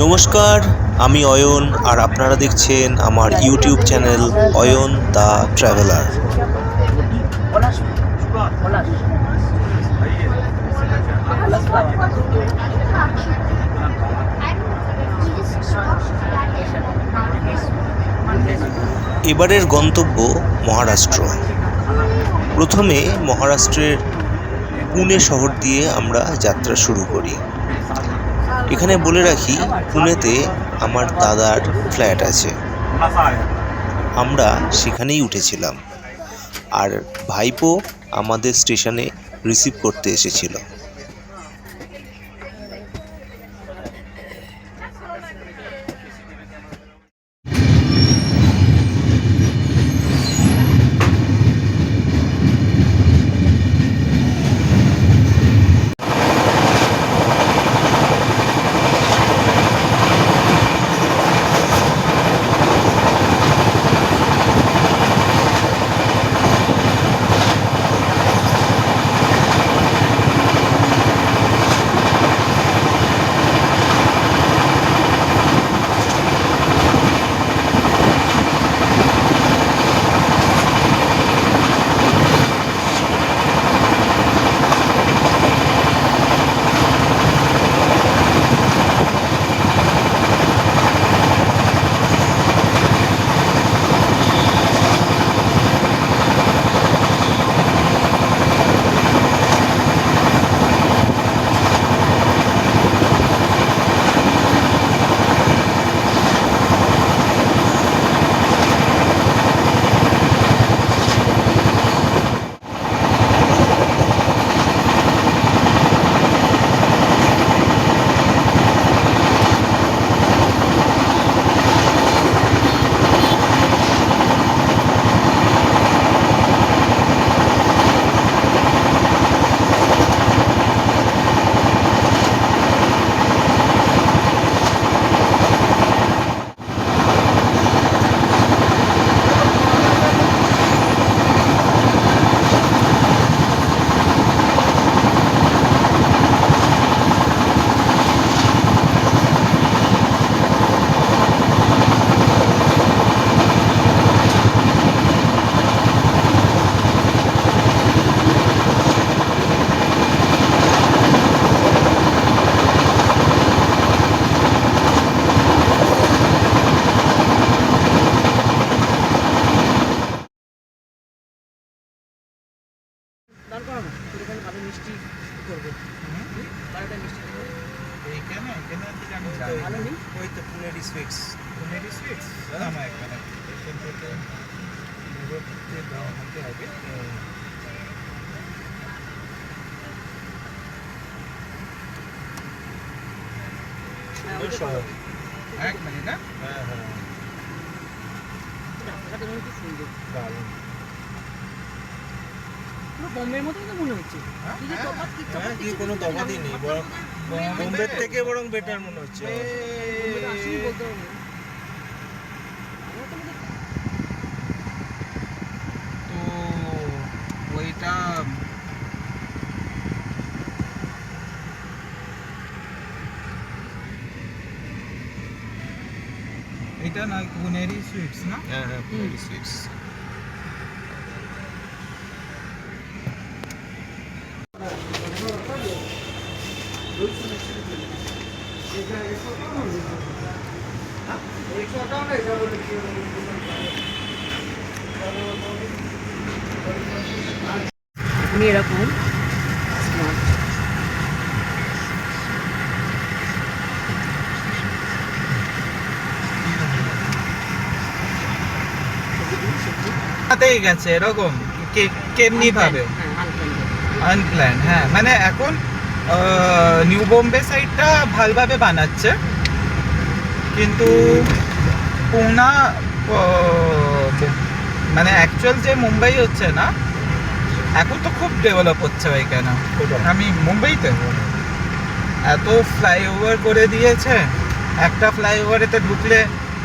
নমস্কার, আমি অয়ন আর আপনারা দেখছেন আমার YouTube channel Ayan the traveller. এবারের গন্তব্য মহারাষ্ট্র। প্রথমে মহারাষ্ট্রের পুনে শহর দিয়ে আমরা যাত্রা শুরু করি। এখানে বলে রাখি, পুনেতে আমার দাদার ফ্ল্যাট আছে, আমরা সেখানেই উঠেছিলাম। আর ভাইপো আমাদের স্টেশনে রিসিভ করতে এসেছিল। এক মিনিট, হ্যাঁ হ্যাঁ, বোম্বের মতোই তো মনে হচ্ছে। কোনো তফাৎই নেই, বোম্বের থেকে বরং বেটার মনে হচ্ছে। তো ওইটা এটা না পুনেরি সুইটস না? হ্যাঁ হ্যাঁ, পুনেরি সুইটস। আমি এরকম তাতেই গেছে এরকম কেমনি ভাবে আনপ্ল্যান। হ্যাঁ, মানে এখন নিউ বোম্বে সাইডটা ভালোভাবে বানাচ্ছে, কিন্তু পুনা মানে অ্যাকচুয়াল যে মুম্বাই হচ্ছে না, এখন তো খুব ডেভেলপ হচ্ছে ওইখানে। আমি মুম্বাইতে এত ফ্লাইওভার করে দিয়েছে, একটা ফ্লাইওভারেতে ঢুকলে,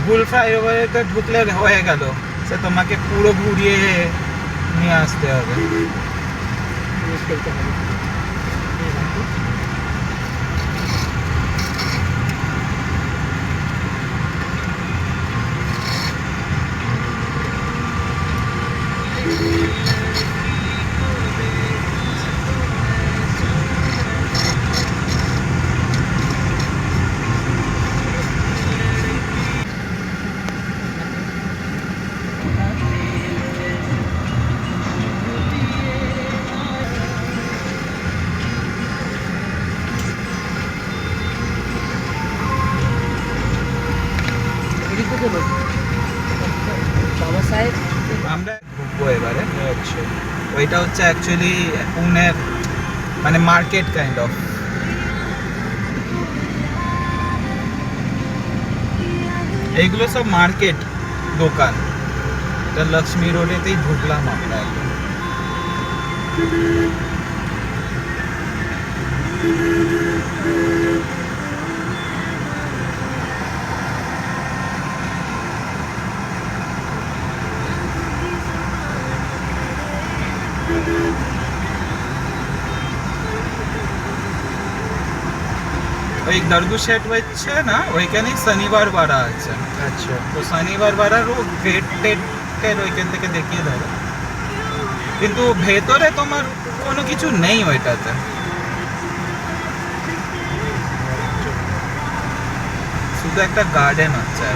ভুল ফ্লাইওভারেতে ঢুকলে হয়ে গেল, সে তোমাকে পুরো ঘুরিয়ে নিয়ে আসতে হবে। বুঝতে পারছি বাবা সাহেব আমরা ঘুরবো এবারে। ওইটা হচ্ছে অ্যাকচুয়ালি পুনের মানে মার্কেট কাইন্ড অফ। এইগুলো সব মার্কেট দোকান। এটা লক্ষ্মী রোডেতেই ঢুকলাম আমরা একদম। ওই দর্গু সেট হচ্ছে না, ওইখানেই শনিবার বাড়া আছে। আচ্ছা তো শনিবার বাড়ারও গেট টেটের ওইখান থেকে দেখিয়ে দেবে, কিন্তু ভেতরে তোমার কোনো কিছু নেই ওইটাতে। শুধু একটা গার্ডেন হচ্ছে।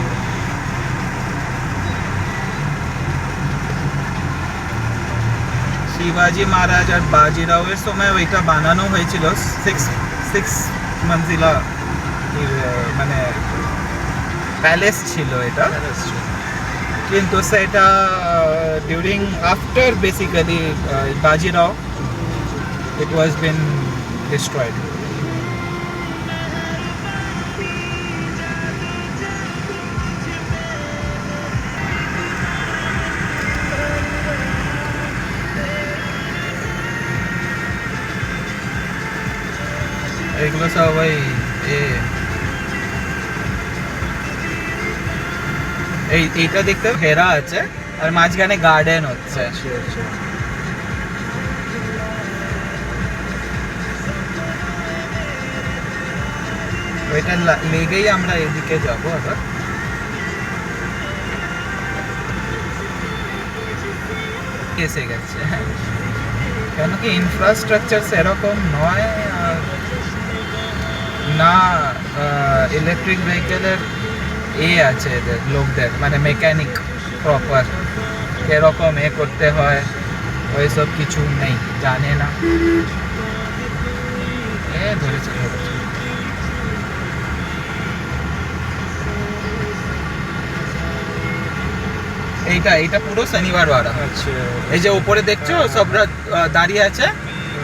শিবাজি মহারাজ আর বাজিরাওয়ের সময় ওইটা বানানো হয়েছিল। সিক্স মঞ্জিলা মানে প্যালেস ছিল এটা, কিন্তু সেটা during after basically Bajirao it was been destroyed. এগুলো সব ওই এইটা দেখতে ঘেরা আছে আর মাঝখানে গার্ডেন হচ্ছে। ওইটা লেগেই আমরা এদিকে যাবো আবার। এসে গেছে কেন কি ইনফ্রাস্ট্রাকচার সেরকম নয়, আর না ইলেকট্রিক ভেহিকেলের আছে এদের লোকদের, মানে মেকানিক প্রপার এরকম করতে হয় ওইসব কিছু নেই, জানে না। ধরেছে এইটা পুরো শনিবার বাড়া। আচ্ছা এই যে উপরে দেখছো সবরা দাঁড়িয়ে আছে,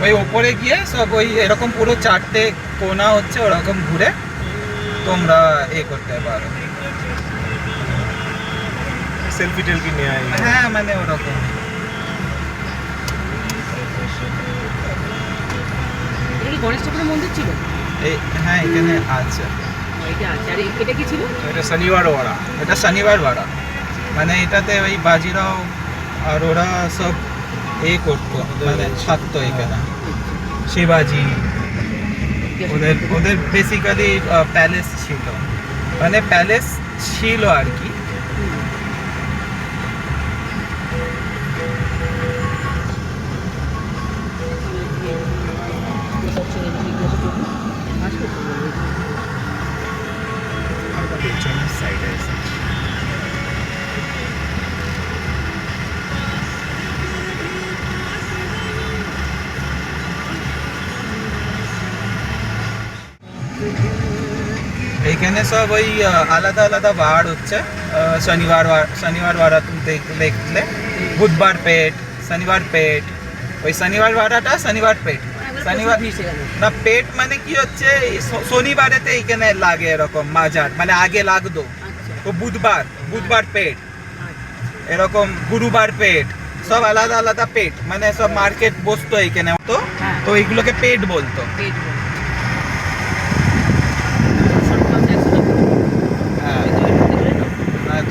ওই উপরে গিয়ে সব ওই এরকম পুরো 4টে কোনা হচ্ছে, ওরকম ঘুরে তোমরা করতে পারো। সেলফি টেলফি নেয়। হ্যাঁ মানে ওরকম। এটা কি গণেশ ঠাকুরের মন্দির ছিল? হ্যাঁ এখানে আছে। এটা আছে। আর এটা কি ছিল? এটা শনিবার ওরা। এটা শনিবার বাড়া, মানে এটাতে ওই বাজিরাও আর ওরা সব করতো, মানে থাকতো এখানে। শিবাজি ওদের বেসিক্যালি প্যালেস ছিল, মানে প্যালেস ছিল আর কি। পেছনের সাইডে আছে। এইখানে সব ওই আলাদা আলাদা বার হচ্ছে। শনিবার বারা তুমি দেখলে বুধবার পেট, শনিবার পেট। ওই শনিবার বারাটা শনিবার পেট, শনিবার না পেট মানে কি হচ্ছে শনিবারেতে এইখানে লাগে এরকম মাজার, মানে আগে লাগতো। তো বুধবার পেট, এরকম গুরুবার পেট, সব আলাদা আলাদা পেট, মানে সব মার্কেট বসতো এইখানে। তো এইগুলোকে পেট বলতো।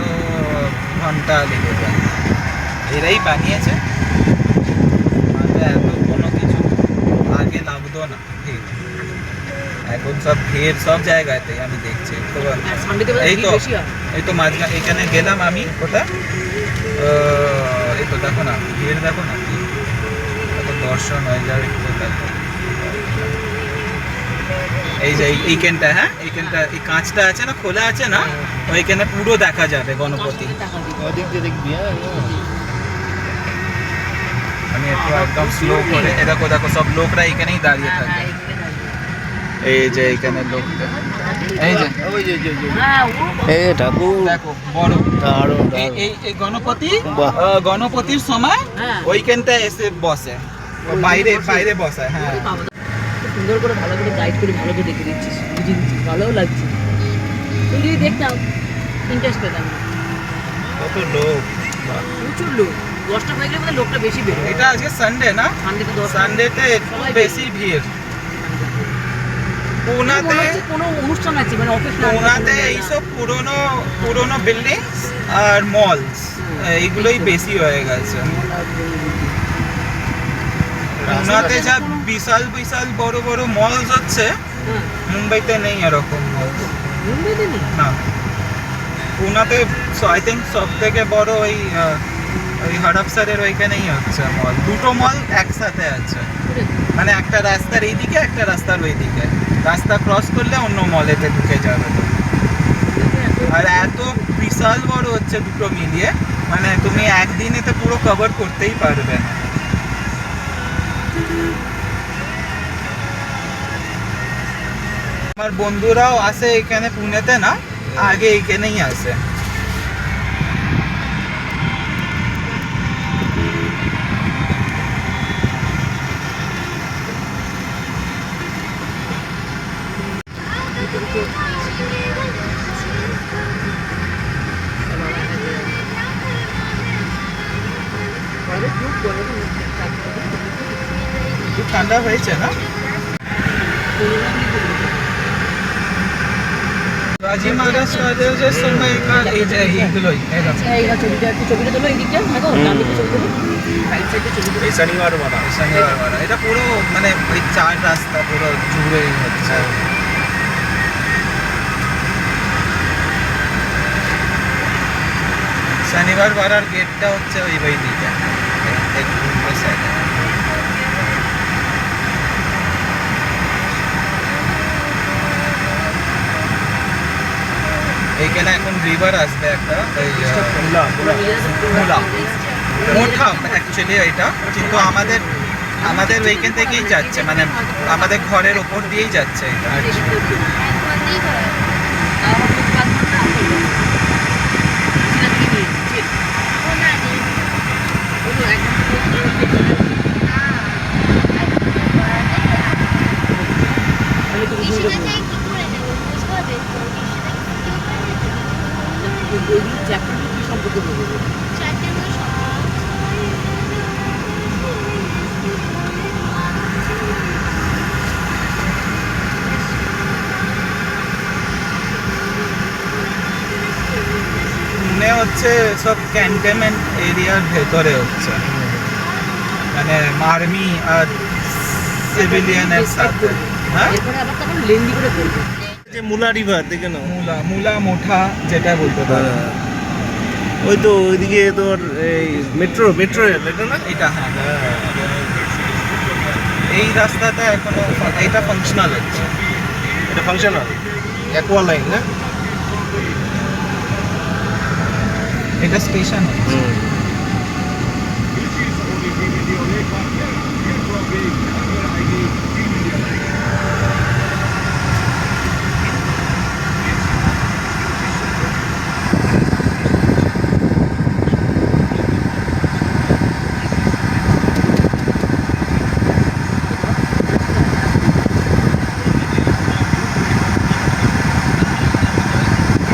তো ঘন্টা লেগে যায়, এরাই বানিয়েছে, এত কোনো কিছু আগে লাগতো না। ভিড় এখন সব ভিড় সব জায়গাতেই আমি দেখছি। এই তো মাঝখানে এখানে গেলাম আমি, কোথায় এই তো দেখো না ভিড়, দেখো না এত দর্শন হয়ে যাবে। দেখো এই যে এইখানটা, হ্যাঁ এইখানটা এই কাঁচটা আছে না, খোলা আছে না, ওইখানে পুরো দেখা যাবে গণপতি। আমি একটু একদম স্লো করে দেখো সব লোকরা এখানেই দাঁড়িয়ে থাকে। এই যে এখানে লোকটা, এই যে হ্যাঁ ও এ ঠাকুর দেখো বড় দারুণ এই গণপতি বাহ। গণপতির সময় হ্যাঁ। ওইখানটা এসে বসে, বাইরে বাইরে বসে। হ্যাঁ বাবা, খুব সুন্দর করে ভালো করে গাইড করে ভালো করে দেখে দিচ্ছিস, বুঝিয়ে দিচ্ছিস, ভালোও লাগছে। তুই যদি দেখতাম ইন্টারেস্ট পেতাম না। কত লোক প্রচুর লোক, 10টা হয়ে গেলে বোধহয় লোকটা বেশি বেরোয়। এটা আজকে সানডে না, সানডেতে 10 সানডেতে একটু বেশি ভিড়। পুনাতে কোনো অনুষ্ঠান আছে মানে অফিস পুনাতে এইসব পুরনো পুরনো বিল্ডিংস আর মলস এইগুলোই বেশি হয়ে গেছে। পুনাতে যা বিশাল বিশাল বড় বড় মলস হচ্ছে, মুম্বাইতে নেই এরকম মলস। মুম্বাইতে নেই। না, পুনাতে আই থিঙ্ক সব থেকে বড় ওই হরপসারের ওইখানেই হচ্ছে মল। দুটো মল একসাথে আছে, মানে একটা রাস্তার এইদিকে একটা রাস্তার ওইদিকে, রাস্তা ক্রস করলে অন্য মলেতে ঢুকে যাবে। আর এত বিশাল বড় হচ্ছে দুটো মিলিয়ে, মানে তুমি একদিনেতে পুরো কভার করতেই পারবে না। আমার বন্ধুরাও আসে এখানে পুনেতে, না আগে এইখানেই আসে। খুব ঠান্ডা হয়েছে না? শিবাজি মহারাজ রাজের সময়কার এই যে এইগুলোই এইটা ছবিটা একটু ছবিটা তোলো এইদিকটা, দেখো ডান দিকে ছবি তোলো, রাইট সাইডে ছবি তোলো। এই শনিবার বানা শনিবার বারা। এটা পুরো মানে ওই চার রাস্তা পুরো জুড়ে হচ্ছে। শনিবার বারার গেটটা হচ্ছে ওই দিকে, ওই সাইডে। এইখানে এখন রিভার আসবে একটা, ওই মুলা মোঠা অ্যাকচুয়ালি এটা, কিন্তু আমাদের ওইখান থেকেই যাচ্ছে, মানে আমাদের ঘরের ওপর দিয়েই যাচ্ছে এটা। পুনে হচ্ছে সব ক্যান্টনমেন্ট এরিয়ার ভেতরে হচ্ছে, মানে আর্মি আর সিভিলিয়ানের সাথে। হ্যাঁ, এরপরে আবার তখন লেন্দি করে করবো। যে মুলা রিভার দেখে নাও। মুলা মোঠা যেটা বলতে পারো। ওই তো ওইদিকে তোর এই মেট্রো রেল এটা না? এটা হ্যাঁ, এই রাস্তাটা এখনো এটা ফাংশনাল হচ্ছে। এটা ফাংশনাল অ্যাকোয়া লাইন না? এটা স্টেশন হচ্ছে।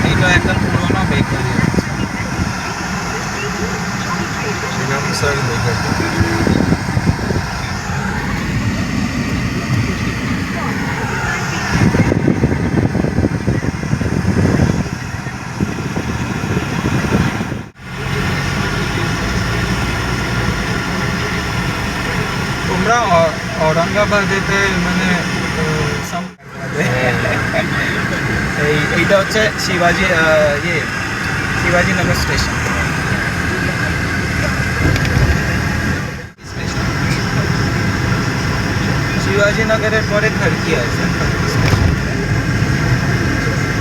এইটা একটা পুরোনো বেকারি তোমরা ঔরঙ্গাবাদেতে মানে এইটা হচ্ছে শিবাজি নগর স্টেশন। শিবাজি নগরের পরে খড়কি আছে,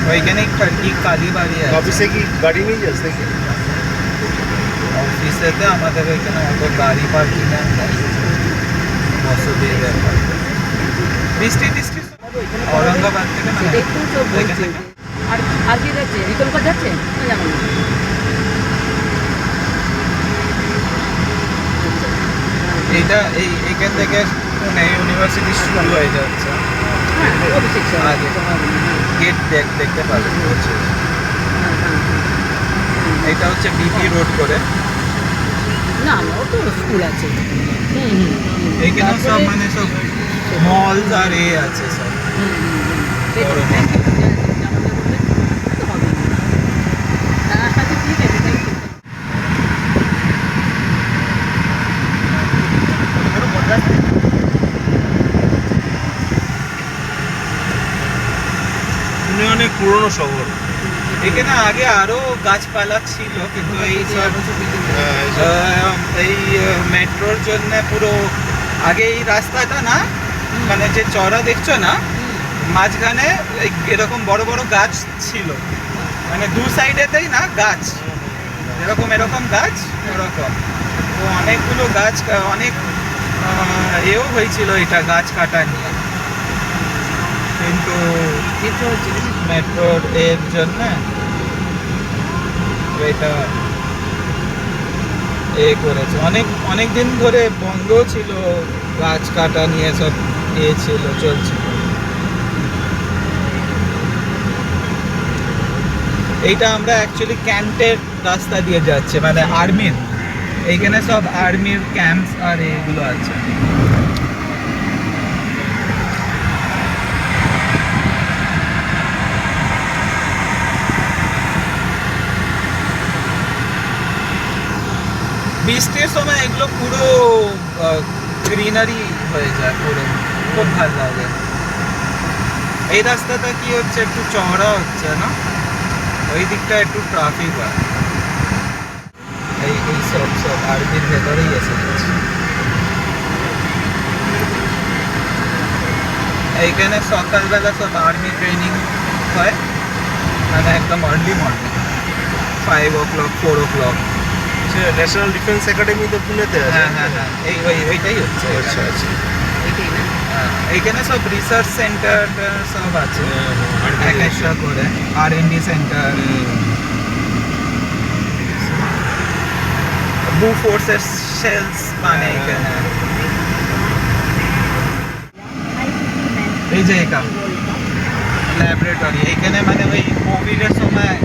ওইখানেই খড়কি কালীবাড়ি আছে। অফিসে কি গাড়ি নিয়ে যাস নাকি? অফিসেতে আমাদের এখানে অত গাড়ি পার্কিং বসতির ব্যাপার। বৃষ্টি औरंगाबाद থেকে মানে সেটাই তো সব ওইখান বলছে। থেকে? আর কি যাচ্ছে রিতলকর যাচ্ছে না জানো না? এইখান থেকে পুনে ইউনিভার্সিটি শুরু হয়ে যাচ্ছে। হ্যাঁ অভিষেক আগে। গেট দেখতে পাবে। এটা হচ্ছে বিপি রোড করে। না আমারও তো স্কুল আছে। এইখানে সব তারপরে- মানে সব মলস আর এ আছে সব। সেই তো, বড় thank you, জানালে বললে তো হবে। আচ্ছা ঠিক আছে থ্যাংক ইউ। পুনে অনেক পুরনো শহর। এখানে আগে আরো গাছপালা ছিল কিন্তু এই সব এই মেট্রোর জন্য পুরো আগে এই রাস্তাটা না মানে যে চড়া দেখছো না মাঝখানে এরকম বড় বড় গাছ ছিল মানে দু সাইডেতেই না গাছ এরকম গাছ ওরকম তো অনেকগুলো গাছ অনেক এও হয়েছিল এটা গাছ কাটা নিয়ে কিন্তু মেট্রোর এর জন্য এটা করেছে অনেক দিন ধরে বন্ধ ছিল গাছ কাটা নিয়ে সব ছিল চলছিল এইটা আমরা অ্যাকচুয়ালি ক্যাম্পের রাস্তা দিয়ে যাচ্ছে মানে আর্মির এইখানে সব আর্মির ক্যাম্পস আর এগুলো আছে বৃষ্টির সময় এগুলো পুরো গ্রিনারি হয়ে যায় পুরো খুব ভালো লাগে এই রাস্তাটা কি হচ্ছে একটু চওড়া হচ্ছে না ওই দিকটা একটু ট্রাফিক হয় এই সব আর্মির ভেতরেই এসে গেছে এইখানে সকালবেলা সব আর্মি ট্রেনিং হয় মানে একদম early morning 5 o'clock 4 o'clock national defence academy তো পুনেতে আছে। হ্যাঁ ওইটাই হচ্ছে আচ্ছা আচ্ছা। এটাই না এইখানে সব রিসার্চ সেন্টার সব আছে এক একটা করে R&D সেন্টার বু ফোর্সের শেলস মানে এখানে এই যে এটা ল্যাবরেটরি এইখানে মানে ওই কোভিডের সময়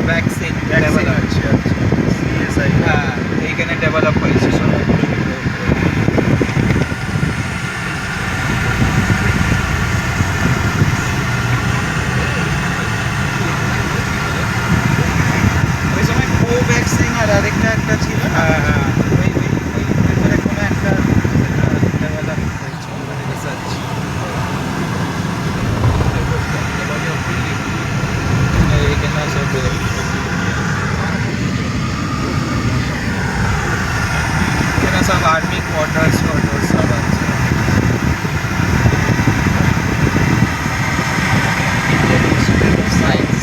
ভ্যাকসিন ডেভেলপ আচ্ছা আচ্ছা। CSI হ্যাঁ এইখানে ডেভেলপ হয়েছে সব ওই সময় কোভ্যাক্সিন আর আরেকটা একটা ছিল না ওই ব্যাপারে কোনো একটা ডেভেলপ হয়েছিল মানে রিসার্চ এইখানে সব এখানে সব আর্মি কোয়ার্টার্স সব আছে সায়েন্স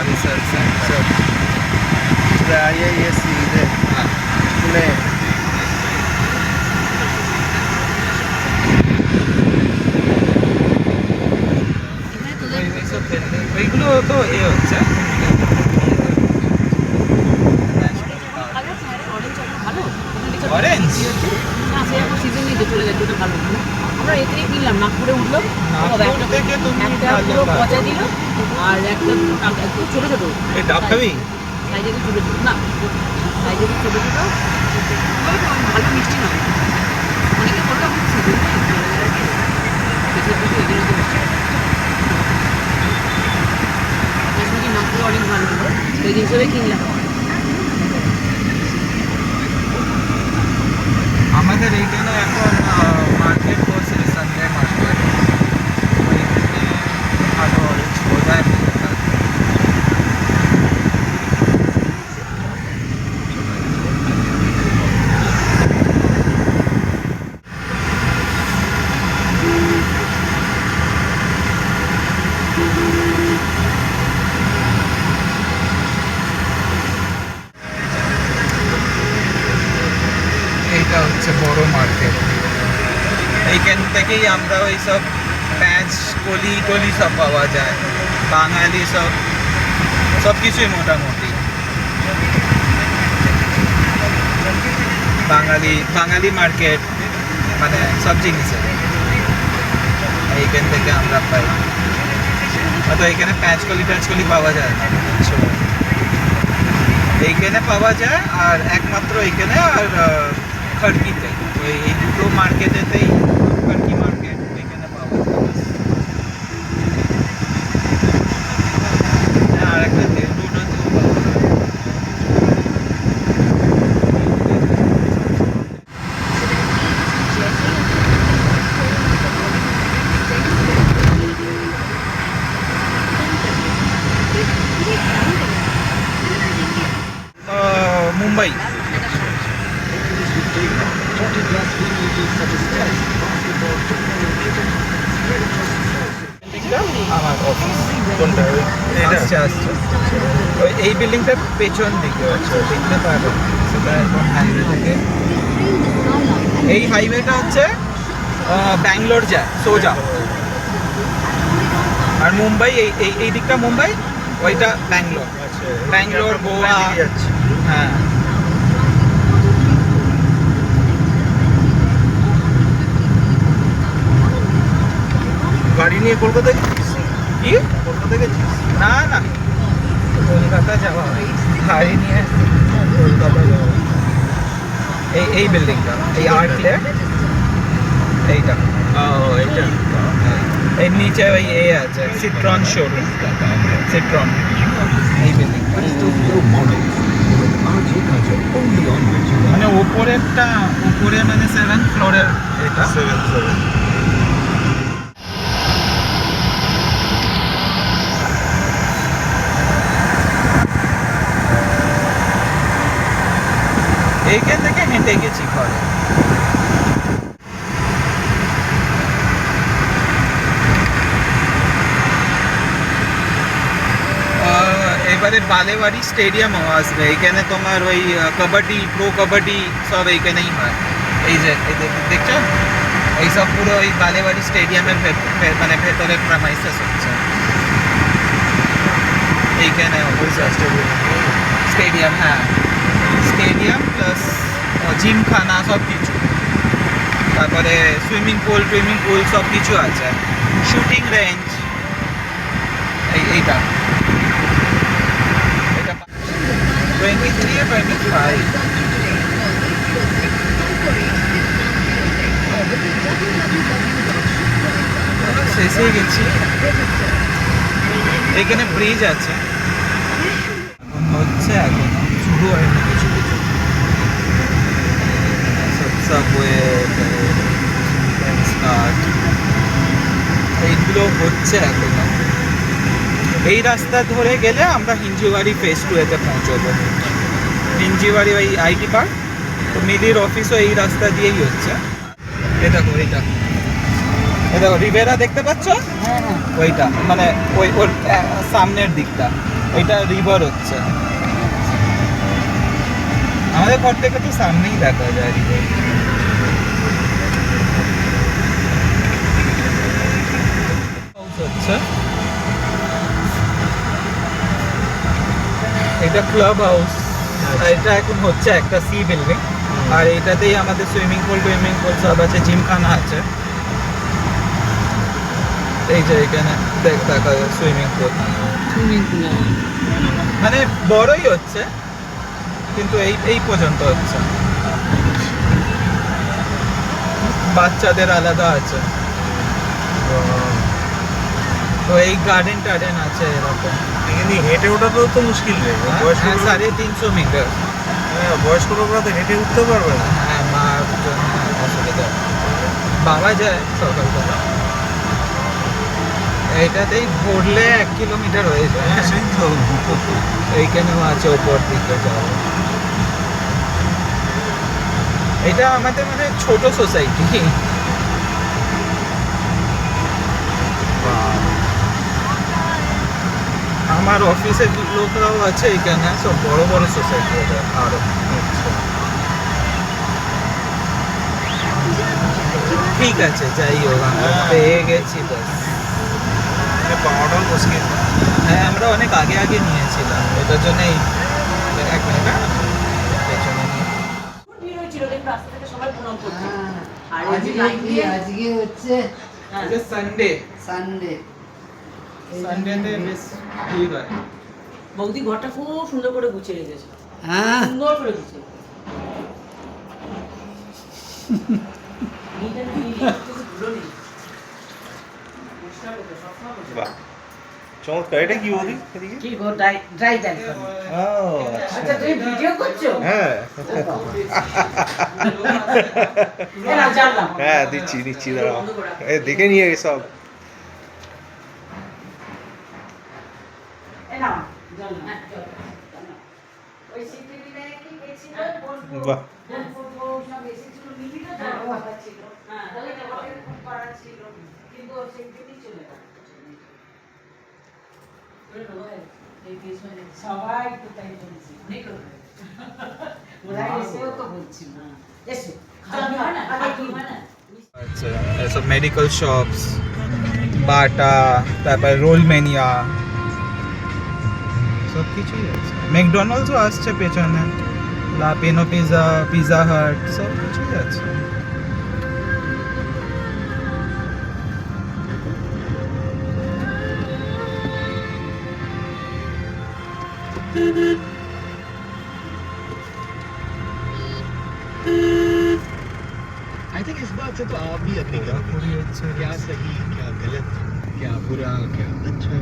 রিসার্চ সেন্টার IISc ಇದೆ পুনে। এখানে তোদের এইসব building, ওইগুলো তো হচ্ছে অরেঞ্জ ভালো Orange? না সে এখন সিজন নিতে চলে যাচ্ছে ওটা ভালো আমরা এতেই কিনলাম নাগপুরে উঠলো নাগপুর থেকে তুমি একটা ভালো পুরো পাবে। পচা দিল আর একটা একটু ছোটো ছোটো এই ডাব খাবি সাইজে ছোটো ছোটো না সাইজে ছোটো ছোটো ভালো মিষ্টি নয় অনেকে বললো সিজন নাগপুরে অনেক ভালো হলো সেই হিসেবে কিনলাম আমাদের এইখানে এখন মার্কেট বসে সানডে মার্কেট ওইখানে ভালো অরেঞ্জ বোধহয় এইটা হচ্ছে বড় মার্কেট এইখান থেকেই আমরা ওই সব প্যাঁচ কলি টলি সব পাওয়া যায়, বাঙালি সব কিছুই মোটামুটি বাঙালি মার্কেট, মানে সব জিনিসের এইখান থেকে আমরা পাই। হয়তো এইখানে প্যাঁচকলি পাওয়া যায় না, এইখানে পাওয়া যায়, আর একমাত্র এইখানে আর খড়কিতে, ওই এই দুটো মার্কেটেতেই, খড়কি মার্কেট এইখানে পাওয়া যায়। আর একটা রোডতেও পাওয়া যায়। মুম্বাই আমার অফিস। কোনটা এটা? আসছে ওই এই বিল্ডিংটার পেছন দিকে হচ্ছে, দেখতে পাবেন সেটা একদম হাইওয়ে থেকে। এই হাইওয়েটা হচ্ছে ব্যাঙ্গালোর যায় সোজা, আর মুম্বাই এই দিকটা মুম্বাই, ওইটা ব্যাঙ্গালোর। আচ্ছা, ব্যাঙ্গালোর, গোয়া। যাচ্ছে। হ্যাঁ, গাড়ি নিয়ে কলকাতায় গেছিস? কি কলকাতা গেছিস? না না, কলকাতা যাওয়া হয় গাড়ি নিয়ে, কলকাতা যাওয়া হয়। এই বিল্ডিংটা, এই আর্টলে এইটা, এইটা এর নিচে ওই আছে সিট্রন শোরুম, সিট্রন, এই বিল্ডিং। মানে উপরে মানে 7th ফ্লোরের এটা। 7 এইখান থেকে হেঁটে গেছি ঘরে। এবারে বালেবাড়ি স্টেডিয়ামও আসবে, এখানে তোমার ওই কবাডি, প্রো কবাডি সব এইখানেই হয়। এই যে দেখছো, এইসব পুরো ওই বালেবাড়ি স্টেডিয়ামের মানে ভেতরের প্রামাইসেস হচ্ছে এইখানে। স্টেডিয়াম, হ্যাঁ স্টেডিয়াম প্লাস জিমখানা সব কিছু, তারপরে সুইমিং পুল সব কিছু আছে, শুটিং রেঞ্জ। এইটা 23 or 25। শেষে গেছি। এখানে ব্রিজ আছে, এখন হচ্ছে, এখন শুরু হয়নি কিছু কিছু সাবওয়ে, এইগুলো হচ্ছে এখনো। এই রাস্তা ধরে গেলে আমরা হিঞ্জিবাড়ি ফেজ 2-তে পৌঁছবো। হিঞ্জিবাড়ি ওই আইটি পার্ক, তো মিলির অফিসও এই রাস্তা দিয়েই হচ্ছে। এই দেখো রিভেরা দেখতে পাচ্ছ, ওইটা মানে ওর সামনের দিকটা, ওইটা রিভার হচ্ছে। আমাদের ঘর থেকে তো সামনেই দেখা যায় রিভার। হচ্ছে এটা ক্লাব হাউস, এটা এখন হচ্ছে একটা সি বিল্ডিং, আর এটাতেই আমাদের সুইমিং পুল সব আছে, জিমখানা আছে। এই যে এখানে দেখা যায় সুইমিং পুল, মানে বড়ই হচ্ছে কিন্তু এই পর্যন্ত হচ্ছে, বাচ্চাদের আলাদা আছে। তো এই গার্ডেন টার্ডেন আছে এরকম। এখানে হেঁটে ওঠাটাও তো মুশকিল রে, বয়স্ক লোক- 350 মিটার। হ্যাঁ, বয়স্ক লোকরা তো হেঁটে উঠতে পারবে না। হ্যাঁ, মার জন্য অসুবিধা, বাবা যায় সকালবেলা। এইটাতেই ঘুরলে 1 কিলোমিটার হয়ে যায়। সেই তো এইখানেও আছে ওপর দিকে যাওয়া। এটা আমাদের মানে ছোট সোসাইটি। আমার অফিসের লোকরাও আছে এখানে, সব বড় বড় সোসাইটি এটা আরো। ঠিক আছে, যাই হোক আমরা পেয়ে গেছি ব্যাস। পাওয়াটাও মুশকিল। হ্যাঁ, আমরা অনেক আগে আগে নিয়েছিলাম, এটার জন্যই এক মিনিট পেছনে নিয়ে। ভিড় হয়েছিল, দেখুন রাস্তা থেকে সবাই প্রণাম করছে। আর এই যে আজকে লাইন কি? দিয়ে আজকে হচ্ছে হ্যাঁ, সানডে, সানডে। সানডেতে বেশ ভিড় হয়। বৌদি ঘরটা খুব সুন্দর করে গুছিয়ে রেখেছে, হ্যাঁ, সুন্দর করে গুছিয়ে। নিট অ্যান্ড ক্লিন, কিছু ধুলো নেই। পরিষ্কার করতে সবসময় করতে। বাহ, চমৎকার। এটা কি বৌদি এদিকে? কি গো ড্রাই ড্রাই ব্যাগ ও আচ্ছা, তুমি ভিডিও করছো? হ্যাঁ এ না জানলাম। হ্যাঁ, দিচ্ছি দাঁড়াও। দেখে নিয়ে সব। এ না জানলাম। ওই সিটিভিতে কি গেছিল? বাহ, সব এসেছিল মিলিত কথা ছিল। হ্যাঁ, তাহলে হোটেল বুক করা ছিল, কিন্তু সিটিভি চলে গেল। সবাই তো তাই বলছি। ওরা এসেও তো বলছিল। এসো। আগে কি হয় না? আচ্ছা, এসব মেডিকেল শপস, বাটা, তারপর রোল মেনিয়া, সব কিছুই আছে। ম্যাকডোনাল্ডসও আসছে পেছনে, লাপিনো পিজা, পিজা হাট, সব কিছুই আছে। आई थिंक इस बात से तो आप भी अपनी करोगे क्या सही क्या गलत क्या बुरा क्या अच्छा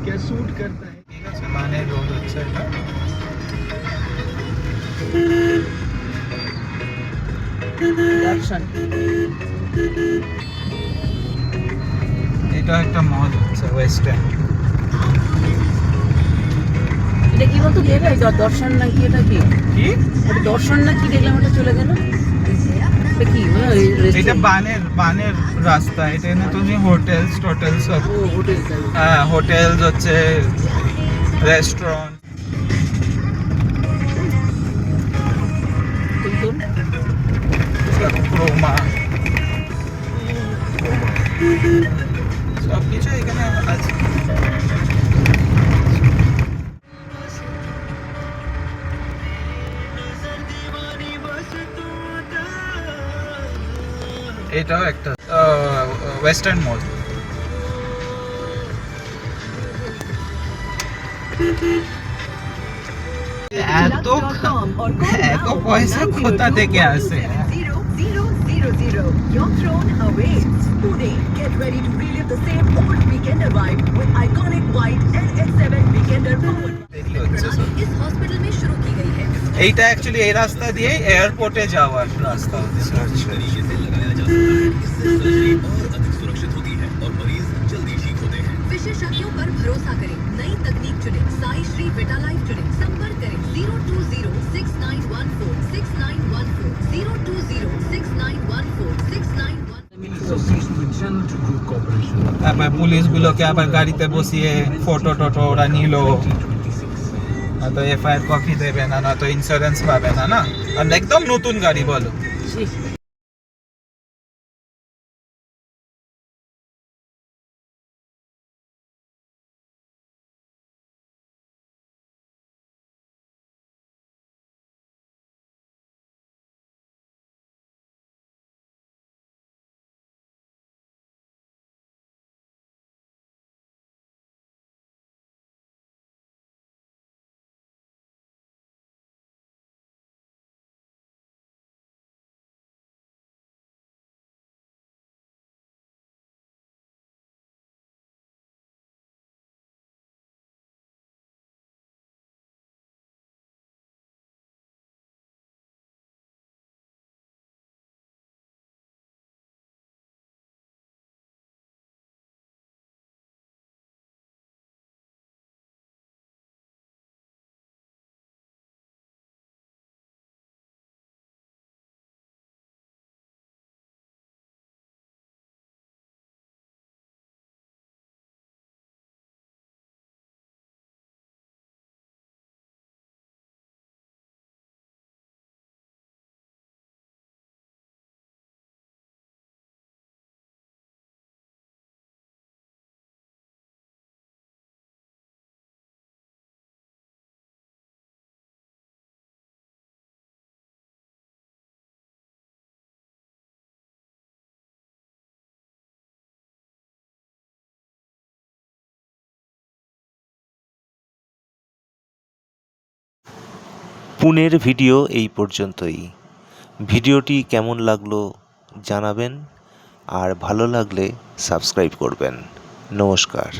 क्या सूट करता है ঠিক আছে, মানে রোড হচ্ছে এটা। দর্শন। এটা একটা মল হচ্ছে ওয়েস্টার্ন। এটা কি বলতো দেবে দর্শন না কি? এটা কি কি? ওটা দর্শন না কি দেখলাম, ওটা চলে গেল। এটা কি এটা বানের রাস্তা, এটা এনে তুমি হোটেলস টোটেল সব। হোটেল। হ্যাঁ, হোটেলস হচ্ছে, রেস্টুরেন্ট। ক্রোমা, সব কিছু এখানে আছে। এটাও একটা ওয়েস্টার্ন মল। এত এত পয়সা কোথা থেকে আসে? 0000. Your throne awaits. Today, get ready to relive the same old weekender vibe with iconic white LX7 weekender powered. দেরি হচ্ছে সব। इस हॉस्पिटल में शुरू की गई है। এইটা অ্যাকচুয়ালি এই রাস্তা দিয়ে এয়ারপোর্টে যাওয়ার রাস্তা হচ্ছে। विशेषज्ञों पर भरोसा करें, नई तकनीक चुने, साई श्री विटा लाइफ चुने, संपर्क करें 020-6914-6914, 020-6914-6914। তারপর পুলিশগুলোকে আবার গাড়িতে বসিয়ে ফটো টোটো ওরা নিল, তো এফআইআর কপি দেবে না, না তো ইন্স্যুরেন্স পাবে না। না, আর একদম নতুন গাড়ি বলো। পুনের ভিডিও এই পর্যন্তই। ভিডিওটি কেমন লাগলো জানাবেন, আর ভালো লাগলে সাবস্ক্রাইব করবেন। নমস্কার।